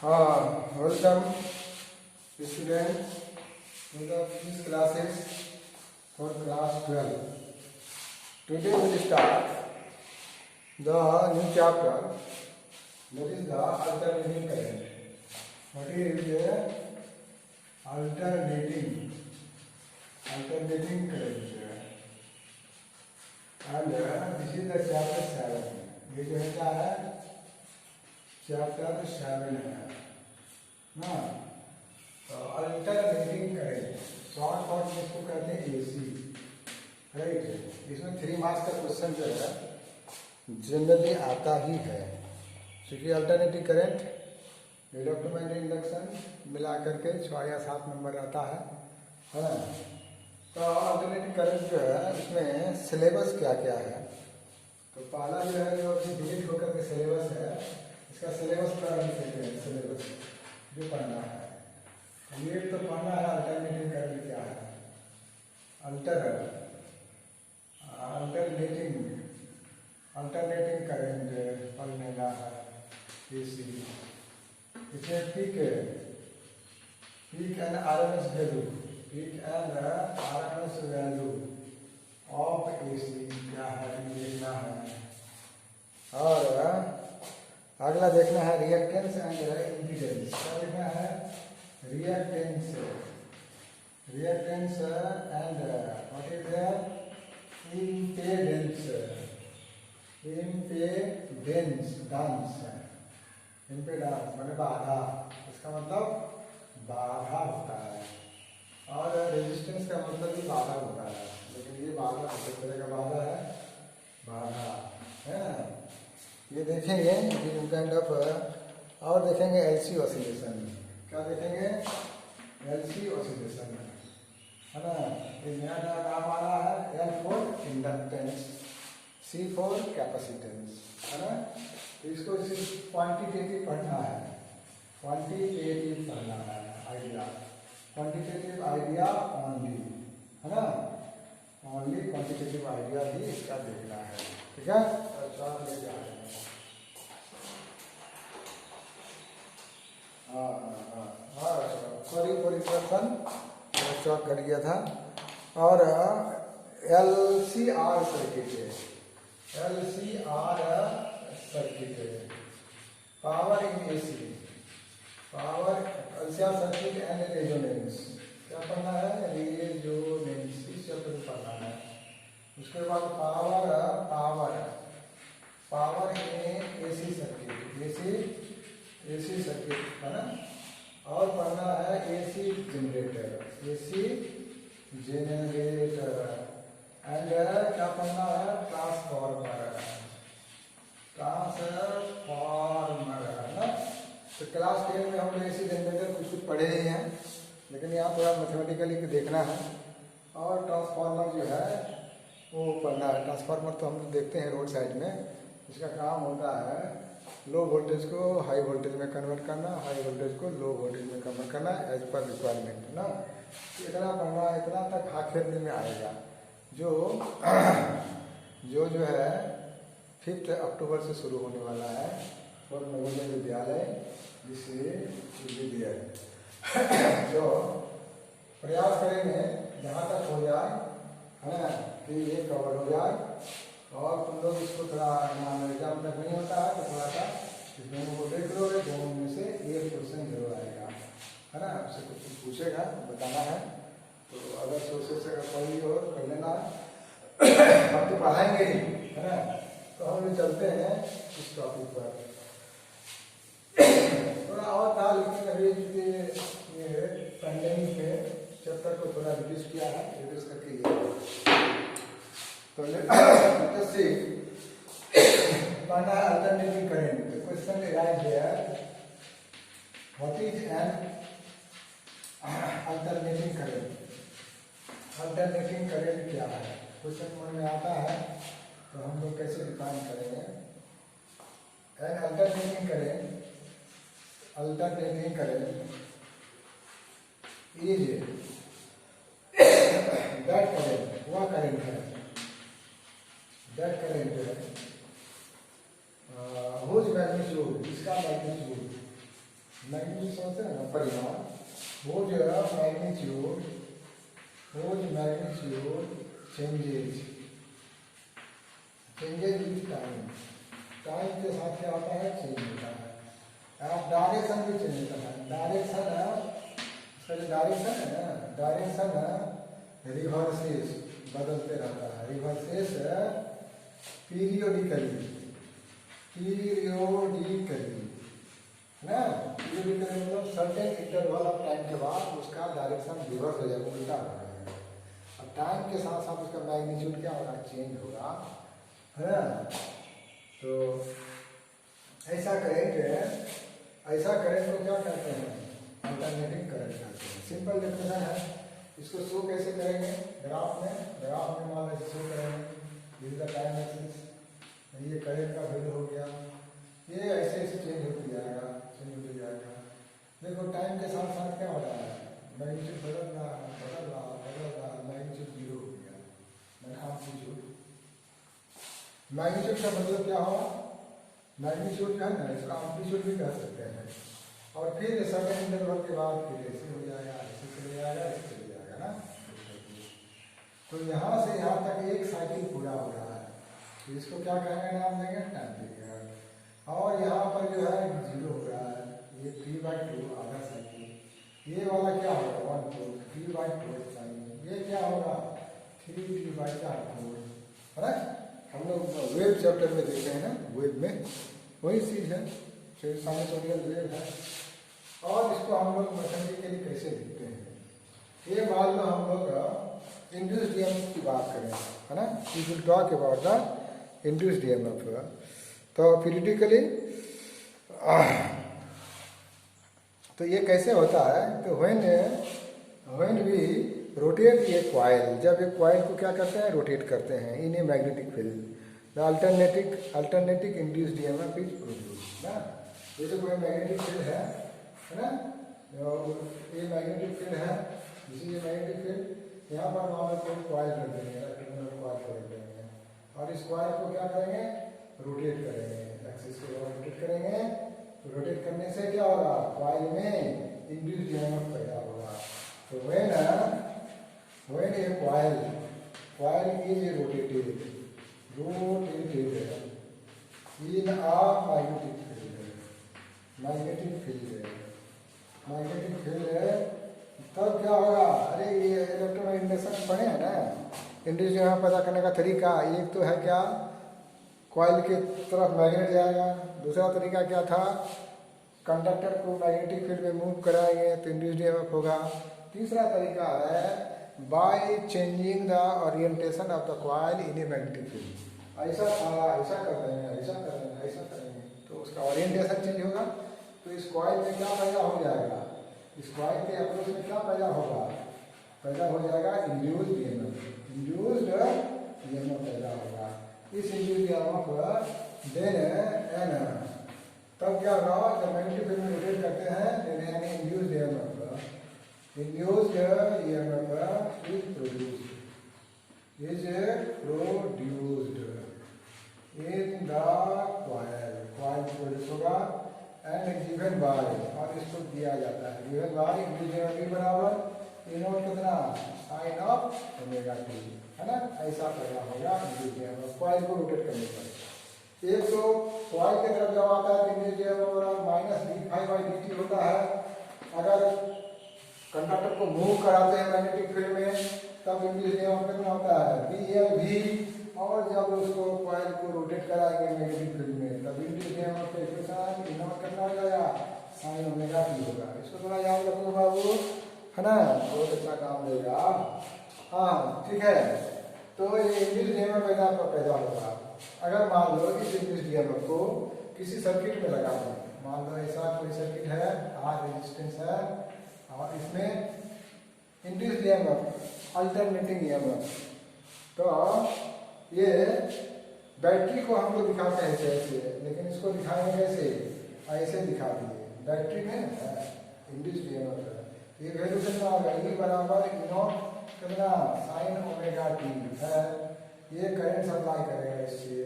Welcome students to the physics classes for class 12. Today we will start the new chapter, that is the alternating current. What is the alternating current? And this is the chapter 7. ये जो है क्या है? Chapter 7 है ना। तो alternating current short form जिसको कहते हैं एसी, राइट। इसमें 3 मार्क्स का क्वेश्चन जो है जनरली आता ही है, क्योंकि अल्टरनेटिंग करंट डेवलपमेंट इंडक्शन मिला करके 6 या 7 नंबर आता है ना। तो अल्टरनेटिंग करंट जो है उसमें सिलेबस क्या क्या है, तो पहला जो है जो डिलीट होकर के सिलेबस है, इसका सिलेबस प्रारंभ करते हैं। सिलेबस जो पढ़ना है ये तो पढ़ना है अल्टरनेटिंग करंट क्या है, अल्टरनेटिंग करंट पढ़ने का है। एसी इसमें peak and RMS value of AC क्या है ये देखना है। और अगला देखना है रिएक्टेंस एंड इम्पीडेंस। क्या देखना है? Reactance and what is impedance माने बाधा, इसका मतलब बाधा होता है। और रेजिस्टेंस का मतलब भी बाधा होता है, लेकिन ये बाधा किस तरह का बाधा है? बाधा है ना। ये देखेंगे काइंड ऑफ, और देखेंगे एलसी ऑसिलेशन। क्या देखेंगे? एलसी ऑसिलेशन है ना। ये नया नया नाम आ रहा है। L for inductance, C for capacitance है ना। इसको सिर्फ क्वांटिटेटिव पढ़ना है, क्वांटिटेटिव पढ़ना है आइडिया, क्वांटिटेटिव आइडिया ओनली है ना। ओनली क्वांटिटेटिव आइडिया भी इसका देखना है, ठीक है। अच्छा ले जा रहे हैं। सॉरी फॉर इंटरप्शन, शॉर्ट कर दिया था। और LCR सर्किट है, power in AC, LCR circuit and resonance. क्या पढ़ना है? रेजोनेंस, इस चैप्टर में पढ़ना है। उसके बाद पावर इन एसी सर्किट है ना। और पढ़ना है एसी जनरेटर एंड क्या पढ़ना है? ट्रांसफॉर्मर है ना। तो क्लास 10 में हम लोग एसी जनरेटर कुछ पढ़े ही हैं, लेकिन यहाँ थोड़ा मैथमेटिकली देखना है। और ट्रांसफार्मर जो है वो पढ़ना है। ट्रांसफार्मर तो हम लोग देखते हैं रोड साइड में, इसका काम होता है लो वोल्टेज को हाई वोल्टेज में कन्वर्ट करना, हाई वोल्टेज को लो वोल्टेज में कन्वर्ट करना एज पर रिक्वायरमेंट है ना। इतना पढ़ना, इतना तक आखिर दिन में आएगा। जो है 5 अक्टूबर से शुरू होने वाला है और नवोदय विद्यालय विश्वविद्यालय जो प्रयास करेंगे जहाँ तक हो जाए है ना कि ये कवर हो जाए। और तुम लोग इसको थोड़ा एग्जाम तक नहीं होता है तो थोड़ा सा इस दोनों को देख लो, दोनों में से एक क्वेश्चन जरूर आएगा है ना। आपसे कुछ पूछेगा बताना है, तो अगर सोर्सेस से पढ़ी हो तो कर लेना। हम तो पढ़ाएंगे ही है ना। तो हम भी चलते हैं इस टॉपिक पर। थोड़ा और था, लेकिन अभी ये पेंडेमिक पे चैप्टर को थोड़ा रिड्यूस किया है, रिड्यूस करके तो पढ़ना है alternating current. Question right here, what is an alternating current? Alternating current क्या है? क्वेश्चन मन में आता है तो हम लोग कैसे डिफाइन करेंगे? N alternating current is that current, वह करंट है, दैट करंट है whose magnitude, इसका magnitude मैग्नीट्यूड समझते हैं ना, परिमाण, वो जो magnitude changes with time, time के साथ क्या होता है, चेंज होता है। आप डायरेक्शन भी चेंज होता है, डायरेक्शन है इसका, जो डायरेक्शन है ना, डायरेक्शन है रिवर्सेस बदलते रहता है, रिवर्सेस पीरियोडिकली ना, पीरियोडिकली मतलब सर्टेन इंटरवल ऑफ टाइम के बाद उसका डायरेक्शन रिवर्स हो जाएगा, उल्टा हो जाएगा। अब टाइम के साथ साथ उसका मैग्नीट्यूड क्या होगा, चेंज होगा, है ना। तो ऐसा करंट को क्या कहते हैं, अल्टरनेटिंग करंट कहते हैं। सिंपल डेफिनेशन है, इसको शो कैसे करेंगे, ग्राफ में मान लीजिए शो करेंगे, this is the time axis, ये करंट का वैल्यू हो गया, ये ऐसे ऐसे चेंज होते जाएगा। देखो टाइम के साथ साथ क्या हो रहा है, मैग्नीट्यूड बदल रहा, मैग्नीट्यूड 0 हो गया, मैग्नीट्यूड का मतलब क्या हुआ, मैग्नीट्यूड जो है ना, इसका एम्पलीट्यूड भी कह सकते हैं। और फिर सर्टेन इंटरवल के बाद फिर ऐसे हो जाएगा, ऐसे चले जाएगा ना। तो यहाँ से यहाँ तक एक साइकिल पूरा हो रहा है, तो इसको क्या कहेंगे, नाम देंगे टाइम पीरियड। और यहाँ पर जो है 0 हो रहा है, ये 3/2 आधा साइकिल, ये वाला क्या होगा 1/4, 3/4 साइकिल, ये क्या होगा 3/4, है ना। हम लोग वेब चैप्टर में देखते हैं ना, वेब में वही चीज है, साइनसोइडल वेव है। और इसको हम लोग मैथमेटिकली कैसे लिखते हैं, ये मान लो हम लोग इंड्यूस्ड ईएमएफ की बात करें, है ना, we will talk about the induced EMF. तो पीरियडिकली तो ये कैसे होता है, तो when we rotate a coil, जब एक कॉइल को क्या करते हैं, रोटेट करते हैं in a magnetic field, the alternating induced EMF is produced ना। जैसे कोई मैग्नेटिक फील्ड है ना, ये मैग्नेटिक फील्ड है, इसी ये मैग्नेटिक फील्ड, यहाँ पर मान लो कोई कॉइल रख देंगे, कॉइल को रख देंगे, और इस कॉइल को क्या करेंगे, रोटेट करेंगे, एक्सिस के रोटेट करेंगे। तो रोटेट करने से क्या होगा, कॉइल में इंड्यूस्ड ईएमएफ पैदा होगा। तो when A coil is rotated in a magnetic field है, तब क्या होगा, अरे ये इलेक्ट्रोमैग्नेटिक पढ़े हैं ना, इंड्यूस्ड ईएमएफ पैदा करने का तरीका एक तो है क्या, कॉइल के तरफ मैग्नेट जाएगा, दूसरा तरीका क्या था, कंडक्टर को मैग्नेटिक फील्ड में मूव कराएंगे तो इंड्यूस्ड ईएमएफ होगा। तीसरा तरीका है by changing the orientation of the coil in a magnetic field, ऐसा कर देंगे तो उसका ओरिएंटेशन चेंज होगा, तो इस कॉइल में क्या पैदा हो जाएगा, इस कॉइल के अप्रोच में क्या पैदा हो जाएगा इंड्यूस्ड ईएमएफ पैदा होगा। इस इंड्यूस्ड ईएमएफ देन तब क्या होगा, जब मैग्नेटिक फील्ड में रोटेट करते हैं, then induced EMF is produced in the coil produce होगा एंड गिवन बाय, और इसको दिया जाता है गिवन बाय इंड्यूस्ड ईएमएफ बराबर E0 कितना sin ऑफ ओमेगा t, है ना। ऐसा पैदा होगा इंड्यूस्ड ईएमएफ कॉइल को रोटेट करने पर। एक तो कॉइल की तरफ जब आता है इंड्यूस्ड ईएमएफ -d∅dt होता है, अगर कंडक्टर को मूव कराते हैं मैग्नेटिक फील्ड में तब इंड्यूस्ड ईएमएफ कितना होता है BLV, और जब उसको कॉइल को रोटेट कराएंगे मैग्नेटिक फील्ड में तब इंड्यूस्ड ईएमएफ का एक्सप्रेशन E0 कितना हो जाएगा sin ओमेगा t होगा। इसको थोड़ा याद रखो बाबू, है ना, बहुत अच्छा काम देगा। हाँ ठीक है, तो ये इंड्यूस्ड ईएमएफ पैदा होगा अगर मान लो इस इंड्यूस्ड ईएमएफ को किसी सर्किट में लगा दें, मान लो ऐसा कोई सर्किट है, R रेजिस्टेंस है और इसमें इंड्यूस्ड ईएमएफ अल्टरनेटिंग ईएमएफ, तो ये बैटरी को हम लोग दिखाते हैं ऐसे, लेकिन इसको दिखाएंगे कैसे, ऐसे दिखा दिए, बैटरी में इंड्यूस्ड ईएमएफ है, ये वैल्यू कितना होगा E बराबर E0 कितना sin ओमेगा t है, ये करंट सप्लाई करेगा इससे,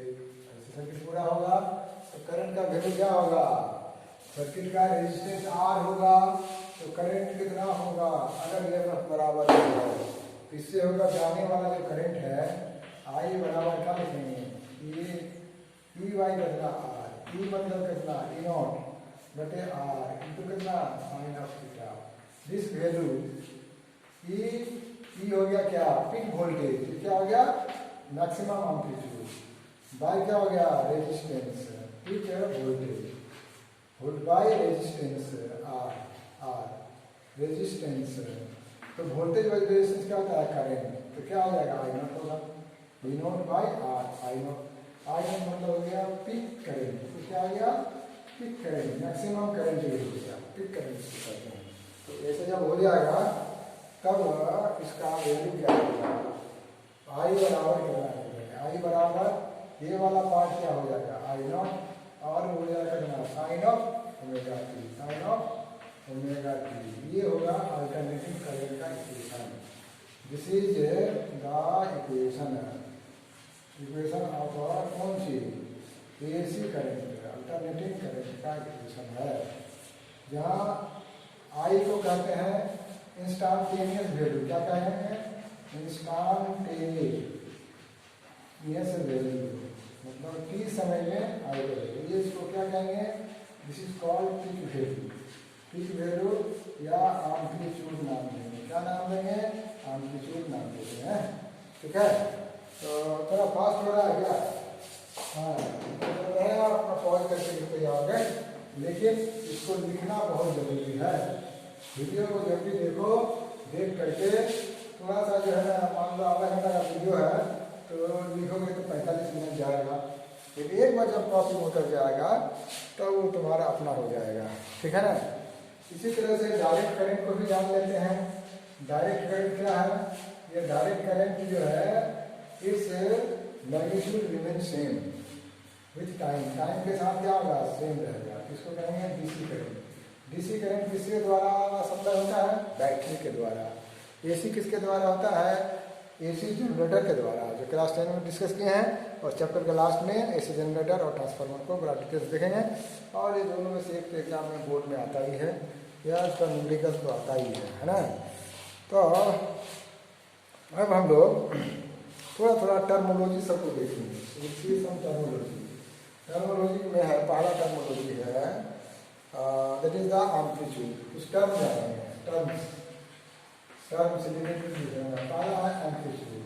ऐसे सर्किट पूरा होगा तो करंट का वैल्यू क्या होगा सर्किट का रेजिस्टेंस R होगा तो करंट कितना होगा, अगर ये बराबर होगा इससे होगा जाने वाला जो करंट है I बराबर क्या लिखेंगे, ये ई वाई कितना R, ई मतलब कितना ई नॉट बटे R इंटू कितना sine of theta. This value E हो गया क्या, पीक वोल्टेज, क्या हो गया मैक्सिमम एम्पलीट्यूड बाय क्या हो गया resistance, peak voltage volt by resistance R resistance. तो वोल्टेज बाय रेजिस्टेंस क्या होता है करंट, तो क्या हो जाएगा आई नॉट होगा, V naught by R, I naught मतलब हो गया पीक करंट, तो क्या हो गया पीक करंट, मैक्सिमम करंट हो गया पीक करंट कहते हैं। तो ऐसे जब हो जाएगा तब इसका वैल्यू क्या होगा, आई बराबर क्या है, आई बराबर ये वाला पार्ट क्या हो जाएगा आई नॉट और हो जाएगा sine of omega T, sine of omega T, ये होगा अल्टरनेटिव करंट का equation. This is the equation of कौन सी एसी करंट, अल्टरनेटिव करंट का इक्वेशन है, जहाँ आई को कहते हैं इंस्टांटेनियस वैल्यू, क्या कहेंगे इंस्टांटेनियस वैल्यू, मतलब टी समय में आई वैल्यू, ये इसको क्या कहेंगे, this is called peak value, peak value या एम्पलीट्यूड नाम देंगे, क्या नाम देंगे एम्पलीट्यूड नाम देते हैं, ठीक है। तो थोड़ा फास्ट हो रहा है क्या, हाँ तो अपना पॉज करके लिखते जाओगे, लेकिन इसको लिखना बहुत जरूरी है, वीडियो को जब भी देखो देख करके थोड़ा सा जो है ना, मान लो आधा घंटा का वीडियो है तो लिखोगे तो 45 मिनट जाएगा, लेकिन एक बार जब कॉपी में उतर जाएगा तो वो तुम्हारा अपना हो जाएगा, ठीक है ना। इसी तरह से डायरेक्ट करंट को भी जान लेते हैं। डायरेक्ट करंट क्या है, ये डायरेक्ट करंट जो है इस magnitude remain same with time, time के साथ क्या होगा सेम रहेगा, इसको कहेंगे डीसी करंट। डीसी करंट किसके द्वारा सप्लाई होता है, बैटरी के द्वारा। एसी किसके द्वारा होता है, एसी जनरेटर के द्वारा, जो क्लास 10 में डिस्कस किए हैं, और चैप्टर के लास्ट में एसी जनरेटर और ट्रांसफार्मर को बड़ा डिटेल्स देखेंगे। और ये दोनों में से एक तो एग्जाम में बोर्ड में आता ही है, या उसका न्यूमेरिकल तो आता ही है ना। तो अब हम लोग थोड़ा थोड़ा टर्मोलॉजी सबको देखेंगे, टर्मोलॉजी में है, पहला टर्मोलॉजी है दैट इज द एम्पलीट्यूड, कुछ टर्म जानेंगे, टर्म से रिलेटेड पहला है एम्पलीट्यूड।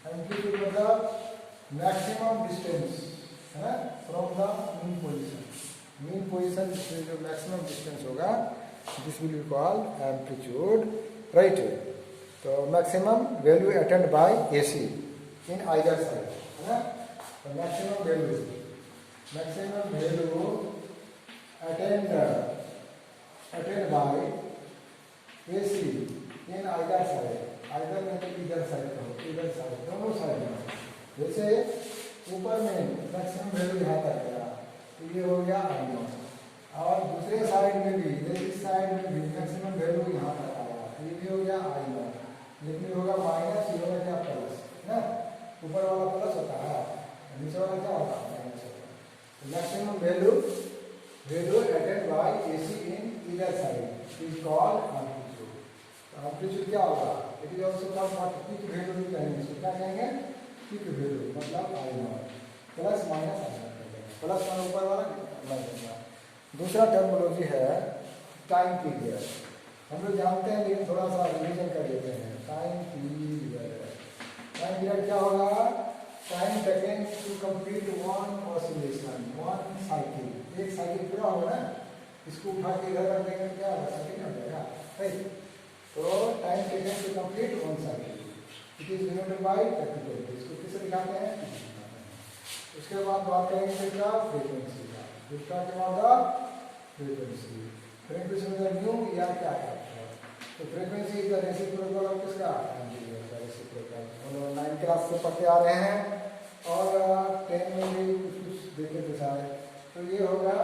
एम्पलीट्यूड मतलब मैक्सिमम डिस्टेंस है ना फ्रॉम द मीन पोजीशन से जो मैक्सिमम डिस्टेंस होगा, this will be called amplitude, right. तो maximum value attained by AC in either side है ना, तो maximum value attained by AC in either side, either में तो इधर साइड कहो, इधर साइड, दोनों साइड में। जैसे ऊपर में मैक्सिमम वैल्यू यहाँ तक गया तो ये हो गया आई नॉट, और दूसरे साइड में भी, इस साइड में भी मैक्सिमम वैल्यू यहाँ तक आया, ये भी हो गया आई नॉट, लेकिन होगा माइनस, ये होगा क्या प्लस ना, ऊपर वाला प्लस होता है, नीचे वाला क्या होता है माइनस होता है। Maximum value attained by AC in either side is called amplitude. Amplitude क्या होगा, it is also called peak value भी कहेंगे, इसको क्या कहेंगे पीक वैल्यू, मतलब I not plus minus I not, plus वाला ऊपर वाला माइनस वाला। दूसरा टर्मिनोलॉजी है टाइम पीरियड, हम लोग जानते हैं लेकिन थोड़ा सा रिवीजन कर लेते हैं। टाइम पीरियड क्या होगा, time taken to complete one oscillation, one cycle, एक साइकिल पूरा होगा ना, इसको उठा के इधर रख देंगे क्या होगा, साइकिल हो जाएगा, राइट। तो time taken to complete one cycle, it is denoted by capital, इसको किससे दिखाते हैं। उसके बाद बात करेंगे क्या फ्रीक्वेंसी का, दूसरा के बाद फ्रीक्वेंसी, फ्रीक्वेंसी मतलब न्यू या क्या है, तो frequency is the reciprocal of किसका, रेसिप्रोकल। हम लोग 9 क्लास से पढ़ते आ रहे हैं और 10 में भी कुछ देखे थे सारे। तो ये होगा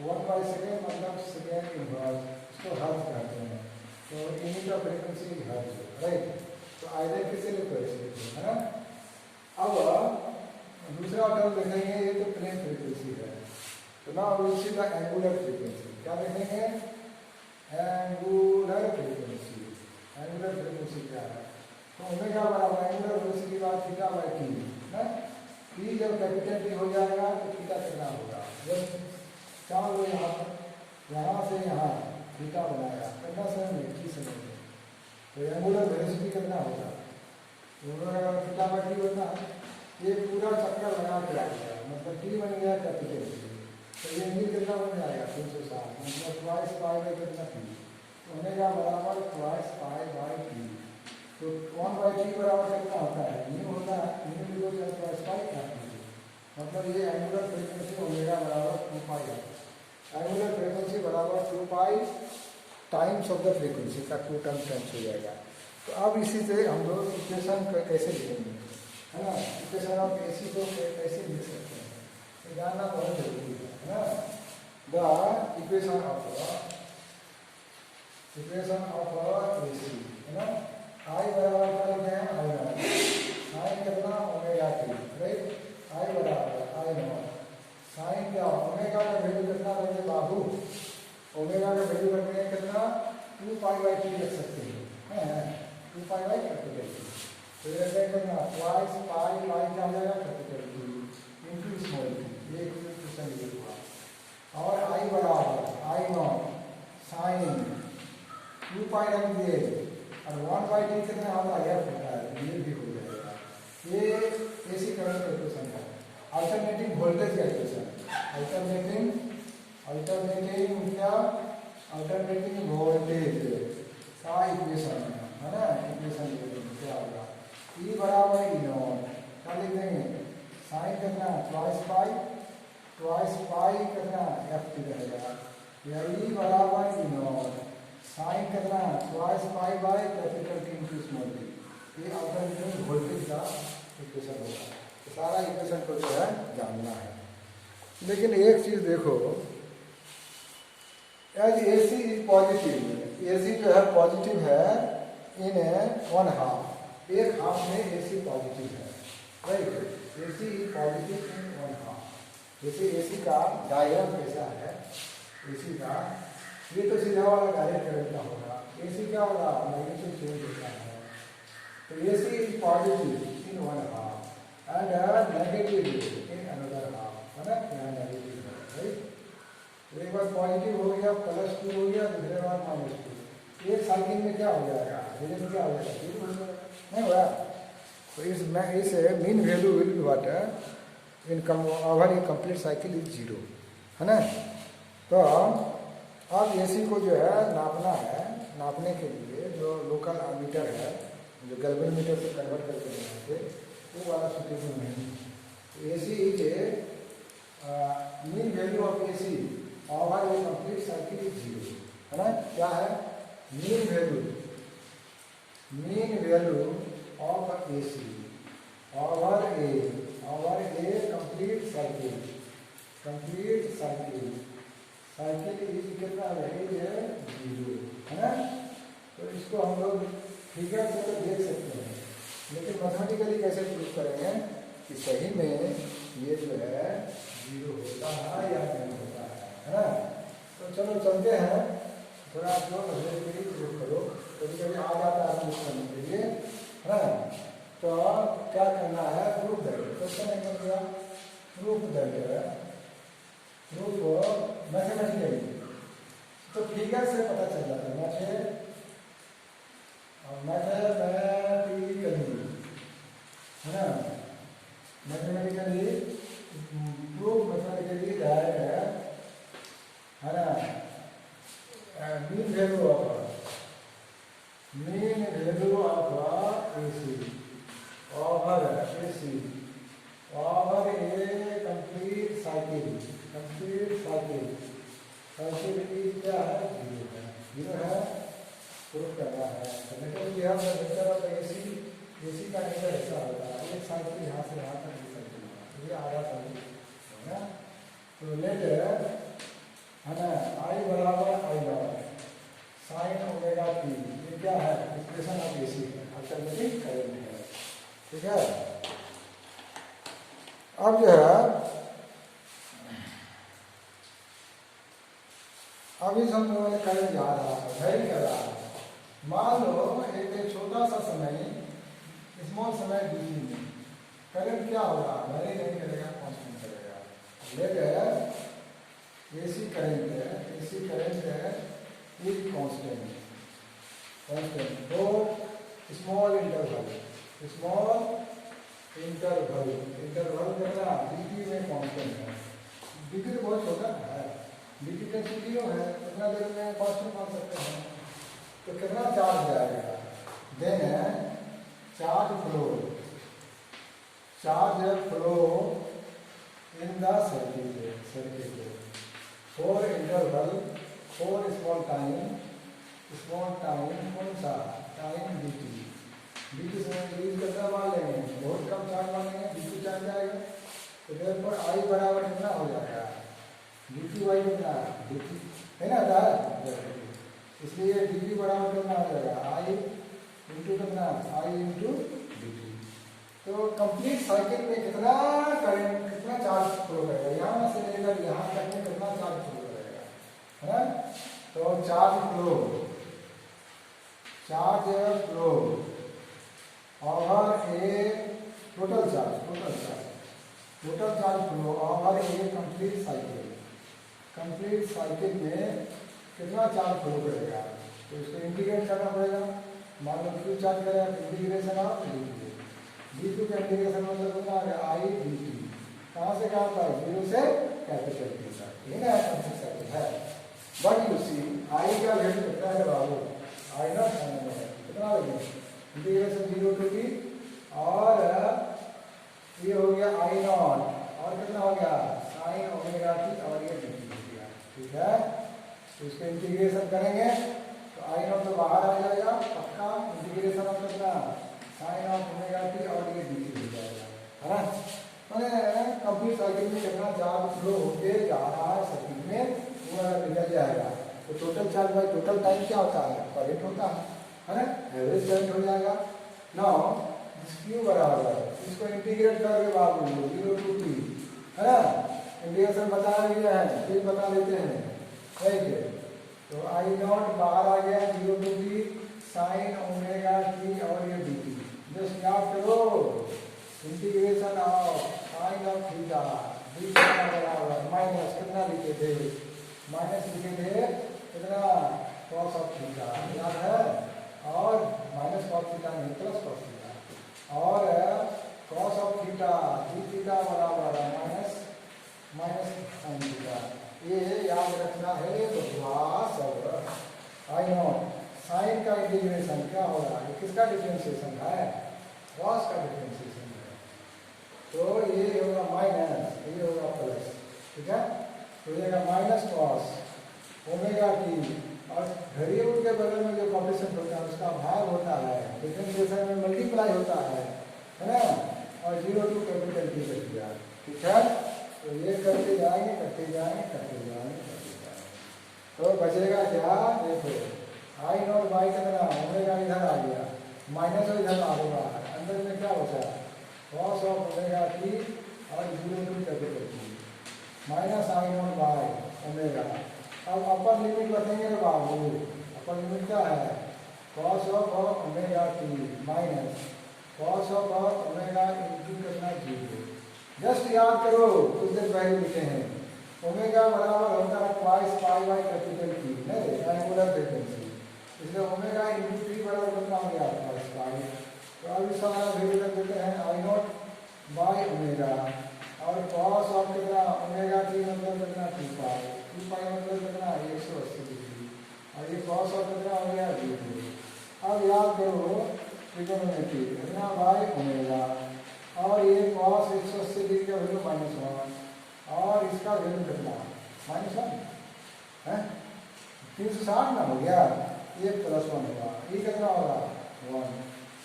1/2 मतलब सेकेंड इनवर्स, इसको हर्ट्ज कहते हैं। तो unit of frequency hertz, right. तो आइदर किसे लिखो ऐसे है ना। अब दूसरा टर्म देखेंगे, ये तो प्लेन फ्रीक्वेंसी है, तो ना we see the angular frequency, क्या देखेंगे? Angular frequency. एंगुलर फ्रीक्वेंसी क्या है? तो ओमेगा बराबर एंगुलर वेलोसिटी की बात थीटा बाई टी ना। टी जब कैपिटल टी हो जाएगा तो थीटा कितना होगा? जब चार लो यहाँ पर, यहाँ से यहाँ थीटा बनाएगा कितना समय में? टी समय में। तो एंगुलर वेलोसिटी कितना होगा? थीटा बाई टी होता है। ये पूरा चक्कर लगा के आ गया, मतलब टी बन गया कैपिटल टी। तो ये एंगल कितना बन जाएगा? 360, मतलब ट्वाइस पाई बाई कितना टी? ओमेगा बराबर ट्वाइस पाई बाई टी। तो 1/t बराबर कितना होता है? न्यू होता है। Nu equal to twice pi capital, मतलब ये एंगुलर फ्रीक्वेंसी ओमेगा बराबर 2 पाई है। एंगुलर फ्रीक्वेंसी बराबर 2 पाई टाइम्स ऑफ द फ्रीक्वेंसी का 2 टर्म टाइम्स हो जाएगा। तो अब इसी से हम लोग इक्वेशन कैसे लिखेंगे, है ना? इक्वेशन ऑफ एसी को कैसे लिख सकते हैं, तो जानना बहुत जरूरी है ना। द इक्वेशन ऑफ एसी, है ना। आई बराबर क्या लिखते हैं? I not. साइन कितना? Omega T, right. आई बराबर आई नॉट साइन क्या? ओमेगा का वैल्यू कितना रखेंगे बाबू? ओमेगा का वैल्यू रखेंगे कितना? 2 पाई बाई टी रख सकते हैं, 2 पाई बाई कैपिटल टी। तो ये कितना? ट्वाइस पाई बाई क्या हो जाएगा? Capital T into small T. ये इक्वेशन ये हुआ। और आई बराबर आई नॉट साइन 2 पाई रख दिए और 1/t कितना होता है? एफ होता है। ये भी हो जाएगा। ये एसी करंट का इक्वेशन है। अल्टरनेटिंग वोल्टेज का इक्वेशन, अल्टरनेटिंग क्या? अल्टरनेटिंग वोल्टेज का इक्वेशन है ना। इक्वेशन क्या होगा? E बराबर ई नॉट, क्या लिख देंगे? साइन कितना? ट्वाइस पाई कितना? एफ टी रहेगा। या E बराबर ई नॉट साइन कितना? Twice pi by capital T into small T. ये अल्टरनेटिंग वोल्टेज का इक्वेशन होगा। तो सारा इक्वेशन को जो है जानना है। लेकिन एक चीज देखो, as AC is positive, AC जो है पॉजिटिव है इन 1 हाफ, एक हाफ में एसी पॉजिटिव है, right. AC is positive in 1 half. जैसे एसी का डायग्राम कैसा है? एसी का ये तो सीधा वाला डायरेक्ट करंट का होगा। एसी क्या होगा? मैग्नीट्यूड चेंज होता है। तो AC is positive in 1 half and negative in another half, है ना। यहाँ नेगेटिव है, राइट। तो एक बार पॉजिटिव हो गया, +2 हो गया, दूसरे बार -2। एक साइकिल में क्या हो जाएगा? रिजल्ट क्या हो जाएगा? 0 हो जाएगा, नहीं हुआ। तो इस mean value will be what in over A complete cycle is 0, है ना। तो अब एसी को जो है नापना है। नापने के लिए जो लोकल मीटर है, जो गैल्वेनोमीटर से कन्वर्ट करके बनाते, वो वाला सुटेबल नहीं। AC is mean value of AC over A complete cycle is 0, है ना। क्या है? Mean value of AC over A complete cycle is कितना है? 0, है ना। तो इसको हम लोग फिगर से तो देख सकते हैं, लेकिन मैथमेटिकली कैसे प्रूव करेंगे कि सही में ये जो है 0 होता है या नहीं होता है ना। तो चलो चलते हैं, थोड़ा आप लोग मैथमेटिकली प्रूव करो। कभी कभी आ जाता है प्रूव करने के लिए, है ना। तो क्या करना है? प्रूफ दैट क्वेश्चन है क्या? Proof mathematically. तो फिगर से पता चल जाता है। मैथमेटिकली, है ना। मैथमेटिकली प्रूफ मैथमेटिकली दैट, है ना, mean value of AC over A complete cycle is क्या है? 0 है। प्रूफ करना है। नेचर ऑफ एसी का नेचर ऐसा होता है, एक साइकिल यहाँ से यहाँ तक साइकिल होगा, ये आधा साइकिल है ना। तो लेट, है ना, आई बराबर I not sign omega T, ये क्या है? इक्वेशन ऑफ एसी है, अल्टरनेटिंग करंट है, ठीक है। अब जो है अभी हम लोगों ने करंट जा रहा है, वेरी कर रहा है। मान लो एक छोटा सा समय, स्मॉल समय डीसी में करंट क्या होगा, वेरी नहीं करेगा, कांस्टेंट करेगा। लेकिन एसी करंट है is constant for small interval करना डीटी में कांस्टेंट है। डीटी तो बहुत छोटा है, डीटी का 0 है, इतना देर में कांस्टेंट मान सकते हैं। तो कितना चार्ज जाएगा, then charge flow in the circuit for interval for small time कौन सा टाइम डीटी से इंक्रीज करना मान लेंगे, बहुत कम चार्ज मानेंगे, डीटी चार्ज जाएगा। तो देयरफॉर आई बराबर कितना हो जाएगा, डीटी वाई कितना डीटी है ना, इसलिए डीटी बराबर कितना हो जाएगा, आई इंटू कितना, आई इंटू डीटी। तो कंप्लीट साइकिल में कितना करंट, कितना चार्ज फ्लो करेगा, यहाँ से लेकर यहाँ तक में कितना चार्ज फ्लो करेगा, है ना। तो चार्ज फ्लो ओवर ए टोटल चार्ज फ्लो ओवर ए कंप्लीट साइकिल में कितना चार्ज फ्लो करेगा। तो इसको इंटीग्रेट करना पड़ेगा। मान लो क्यू चार्ज करेगा, इंटीग्रेशन ऑफ डी टू का इंटीग्रेशन मतलब कितना आ गया, आई डी टी। कहाँ से कहाँ तक, 0 से कैपिटल टी तक, ठीक है, है। बट यू सी आई का वैल्यू कितना है बाबू, आई नॉट कितना हो गया, इंटीग्रेशन 0 टू टी, और ये हो गया आई नॉट, और कितना हो गया साइन ओमेगा टी, और ये डी टी हो गया, ठीक है। तो इसको इंटीग्रेशन करेंगे तो आई नॉट तो बाहर आ जाएगा पक्का, इंटीग्रेशन ऑफ कितना साइन ऑफ ओमेगा टी, और ये डी टी हो जाएगा, है ना। मैंने कंप्लीट साइकिल में कितना चार्ज फ्लो होके जा रहा है सर्किट में, वो अगर निकल जाएगा तो total charge by total time क्या होता है, करंट होता है ना, एवरेज करंट हो जाएगा। नाउ क्यू बराबर, इसको इंटीग्रेट करके बाबू 0 टू टी, है ना, इंटीग्रेशन बता दिया है, फिर बता देते हैं, राइट। तो आई नॉट बाहर आ गया, 0 to T sine omega T, और ये डी टी। जस्ट याद करो integration of sine of theta D theta बराबर माइनस कितना लिखे थे, कितना कॉस ऑफ थीटा, याद है, और माइनस कॉस थीटा नहीं, प्लस कॉस थीटा, और cos of theta D theta बराबर माइनस साइन थीटा। ये याद रखना है बकवास। आई नॉट साइन का इंटीग्रेशन क्या होगा, किसका डिफरेंशिएशन है, कॉस का डिफरेंशिएशन है। तो ये होगा माइनस, ये होगा प्लस, ठीक है। तो ये माइनस कॉस ओमेगा टी, और वेरिएबल के बगल में जो कोएफिशिएंट होता है उसका भाग होता है, डिफरेंशिएशन में मल्टीप्लाई होता है ना, और 0 टू कैपिटल टी कर दिया, ठीक है। तो ये करते जाएंगे तो बचेगा क्या, देखो आई नॉट बाई कितना ओमेगा इधर आ गया, माइनस इधर आ गया, अंदर में क्या बचा कॉस ऑफ ओमेगा टी, और 0 to capital T minus I naught by omega. अब अपर लिमिट बताएंगे ना बाबू, अपर लिमिट क्या है, cos of omega T minus cos of omega into कितना 0। जस्ट याद करो कुछ देर पहले लिखे हैं, ओमेगा बराबर होता है twice pi by capital T, angular frequency, इसलिए ओमेगा इंटू टी बराबर कितना हो गया ट्वाइस पाई। तो अब इसका वैल्यू रख देते हैं आई नॉट बाई ओमेगा, और कॉस ऑफ कितना ओमेगा टी मतलब कितना 2 पाई मतलब कितना 180 डिग्री, और ये कॉस ऑफ कितना हो गया 0। अब याद करो ट्रिगोनोमेट्री कितना बाई ओमेगा, और ये कॉस 180 डिग्री का वैल्यू -1, और इसका वैल्यू कितना -1 है, 360 ना हो गया, ये +1 होगा, ये कितना होगा 1,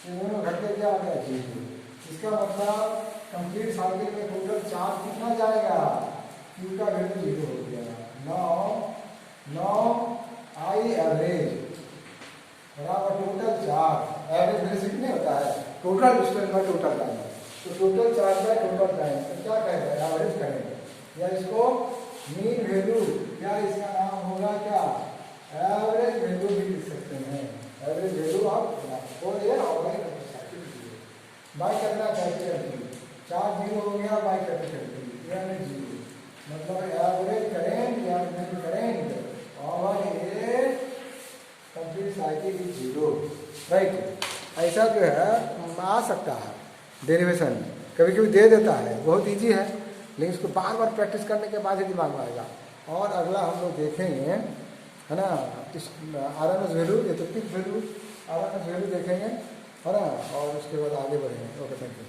ये दोनों घट के क्या हो गया 0। इसका मतलब कंप्लीट साइकिल में टोटल चार्ज कितना जाएगा, क्यू का वैल्यू 0 हो गया। नाउ आई एवरेज बराबर टोटल चार्ज, एवरेज वैल्यू से कितने होता है, total distance by total time, तो total charge by total time, तो क्या कहेंगे एवरेज करेंगे, या इसको मीन वैल्यू, क्या इसका नाम होगा होगा क्या, एवरेज वैल्यू भी लिख सकते हैं, एवरेज वैल्यू ऑफ और ये ऑर्गेनिक बाय करना कैपिटल टी, 4 जीरो हो गया बाय कैपिटल टी यानी जीरो, मतलब एवरेज करेंट या current over A complete cycle is zero, right. ऐसा जो है आ सकता है डेरिवेशन, कभी कभी दे देता है, बहुत इजी है, लेकिन इसको बार बार प्रैक्टिस करने के बाद ही दिमाग में आएगा। और अगला हम लोग देखेंगे है ना, इस RMS वैल्यू, ये तो पिक वैल्यू RMS वैल्यू देखेंगे है ना, और उसके बाद आगे बढ़ेंगे। Okay, thank you.